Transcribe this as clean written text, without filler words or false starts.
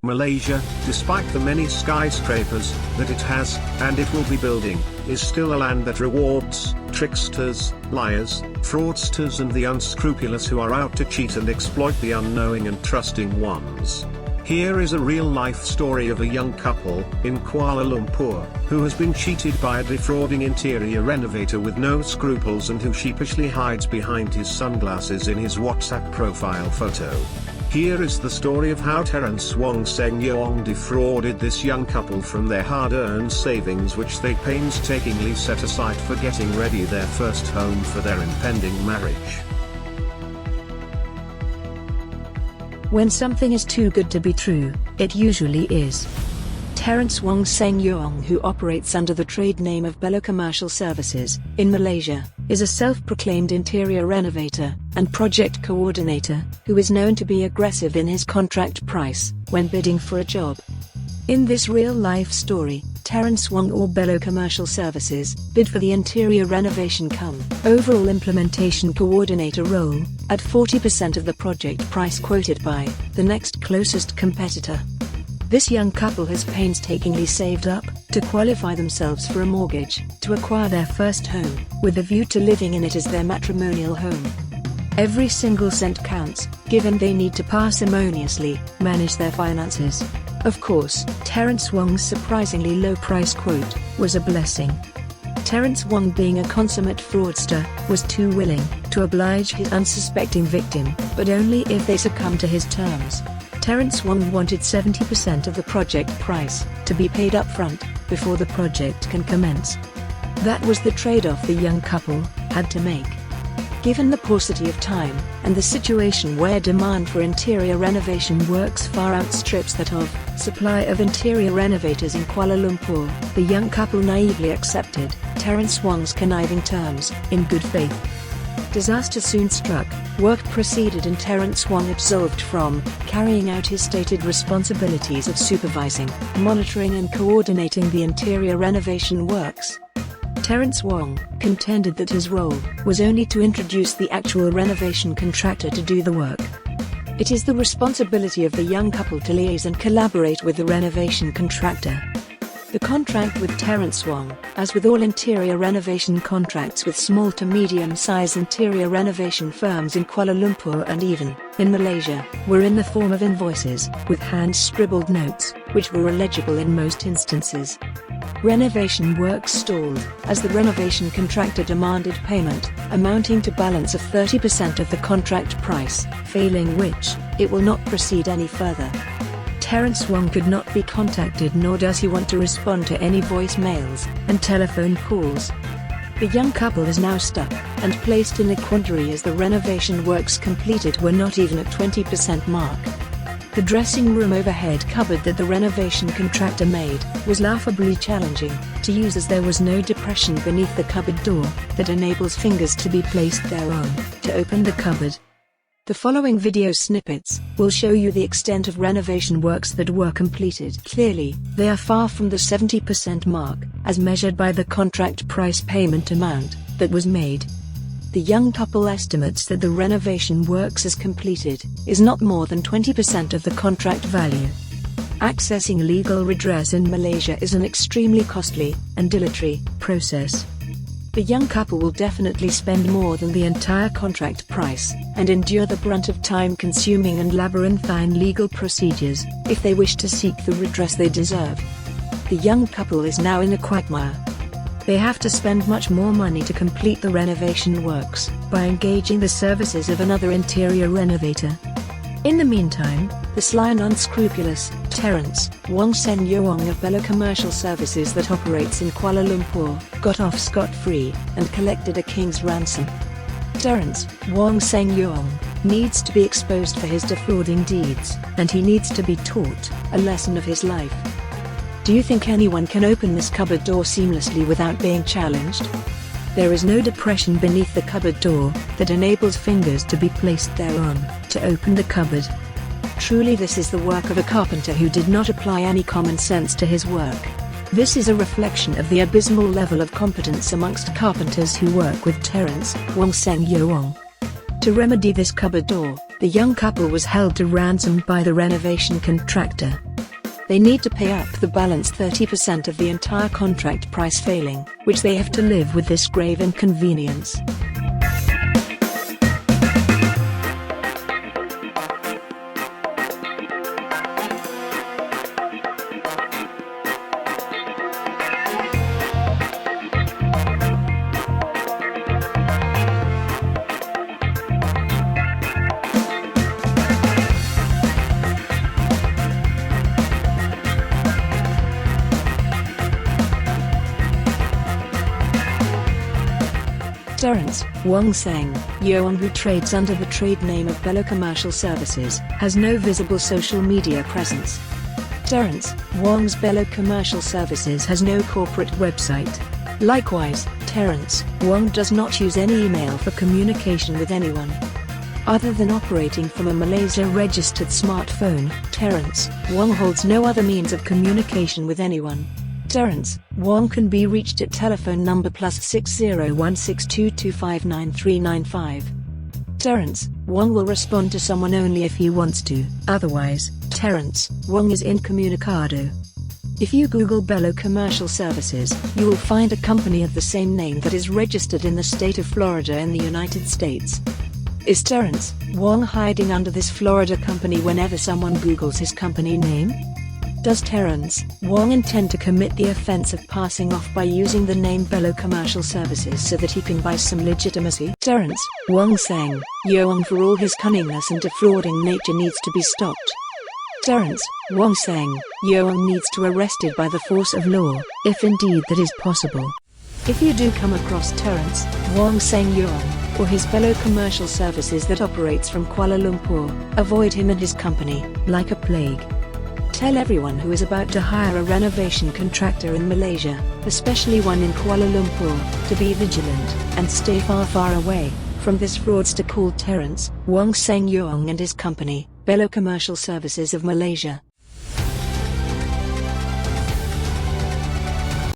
Malaysia, despite the many skyscrapers that it has, and it will be building, is still a land that rewards tricksters, liars, fraudsters and the unscrupulous who are out to cheat and exploit the unknowing and trusting ones. Here is a real-life story of a young couple, in Kuala Lumpur, who has been cheated by a defrauding interior renovator with no scruples and who sheepishly hides behind his sunglasses in his WhatsApp profile photo. Here is the story of how Terence Wong Seng Yeong defrauded this young couple from their hard-earned savings which they painstakingly set aside for getting ready their first home for their impending marriage. When something is too good to be true, it usually is. Terence Wong Seng Yeong, who operates under the trade name of Bello Commercial Services, in Malaysia, is a self-proclaimed interior renovator and project coordinator, who is known to be aggressive in his contract price when bidding for a job. In this real-life story, Terence Wong or Bello Commercial Services bid for the interior renovation overall implementation coordinator role, at 40% of the project price quoted by the next closest competitor. This young couple has painstakingly saved up to qualify themselves for a mortgage to acquire their first home, with a view to living in it as their matrimonial home. Every single cent counts, given they need to parsimoniously manage their finances. Of course, Terence Wong's surprisingly low price quote was a blessing. Terence Wong, being a consummate fraudster, was too willing to oblige his unsuspecting victim, but only if they succumbed to his terms. Terence Wong wanted 70% of the project price to be paid up front, before the project can commence. That was the trade-off the young couple had to make. Given the paucity of time, and the situation where demand for interior renovation works far outstrips that of supply of interior renovators in Kuala Lumpur, the young couple naively accepted Terence Wong's conniving terms, in good faith. Disaster soon struck. Work proceeded and Terence Wong absolved from carrying out his stated responsibilities of supervising, monitoring and coordinating the interior renovation works. Terence Wong contended that his role was only to introduce the actual renovation contractor to do the work. It is the responsibility of the young couple to liaise and collaborate with the renovation contractor. The contract with Terence Wong, as with all interior renovation contracts with small to medium-size interior renovation firms in Kuala Lumpur and even in Malaysia, were in the form of invoices, with hand-scribbled notes, which were illegible in most instances. Renovation works stalled, as the renovation contractor demanded payment, amounting to balance of 30% of the contract price, failing which, it will not proceed any further. Terence Wong could not be contacted, nor does he want to respond to any voicemails and telephone calls. The young couple is now stuck and placed in a quandary as the renovation works completed were not even at 20% mark. The dressing room overhead cupboard that the renovation contractor made was laughably challenging to use, as there was no depression beneath the cupboard door that enables fingers to be placed thereon to open the cupboard. The following video snippets will show you the extent of renovation works that were completed. Clearly, they are far from the 70% mark, as measured by the contract price payment amount that was made. The young couple estimates that the renovation works as completed is not more than 20% of the contract value. Accessing legal redress in Malaysia is an extremely costly and dilatory process. The young couple will definitely spend more than the entire contract price, and endure the brunt of time-consuming and labyrinthine legal procedures, if they wish to seek the redress they deserve. The young couple is now in a quagmire. They have to spend much more money to complete the renovation works, by engaging the services of another interior renovator. In the meantime, the sly and unscrupulous Terence Wong Seng Yeong of Bello Commercial Services that operates in Kuala Lumpur got off scot-free and collected a king's ransom. Terence Wong Seng Yeong needs to be exposed for his defrauding deeds, and he needs to be taught a lesson of his life. Do you think anyone can open this cupboard door seamlessly without being challenged? There is no depression beneath the cupboard door that enables fingers to be placed thereon to open the cupboard. Truly, this is the work of a carpenter who did not apply any common sense to his work. This is a reflection of the abysmal level of competence amongst carpenters who work with Terence Wong Seng Yeong. To remedy this cupboard door, the young couple was held to ransom by the renovation contractor. they need to pay up the balance 30% of the entire contract price, failing which they have to live with this grave inconvenience. Terence Wong Seng Yeong, who trades under the trade name of Bello Commercial Services, has no visible social media presence. Terence Wong's Bello Commercial Services has no corporate website. Likewise, Terence Wong does not use any email for communication with anyone. Other than operating from a Malaysia-registered smartphone, Terence Wong holds no other means of communication with anyone. Terence Wong can be reached at telephone number +601622599395. Terence Wong will respond to someone only if he wants to. Otherwise, Terence Wong is incommunicado. If you Google Bello Commercial Services, you will find a company of the same name that is registered in the state of Florida in the United States. Is Terence Wong hiding under this Florida company whenever someone Googles his company name? Does Terence Wong intend to commit the offense of passing off by using the name Bello Commercial Services so that he can buy some legitimacy? Terence Wong Seng Yeong, for all his cunningness and defrauding nature, needs to be stopped. Terence Wong Seng Yeong needs to be arrested by the force of law, if indeed that is possible. If you do come across Terence Wong Seng Yeong, or his Bello Commercial Services that operates from Kuala Lumpur, avoid him and his company like a plague. Tell everyone who is about to hire a renovation contractor in Malaysia, especially one in Kuala Lumpur, to be vigilant and stay far away from this fraudster called Terence Wong Seng Yeong and his company, Bello Commercial Services of Malaysia.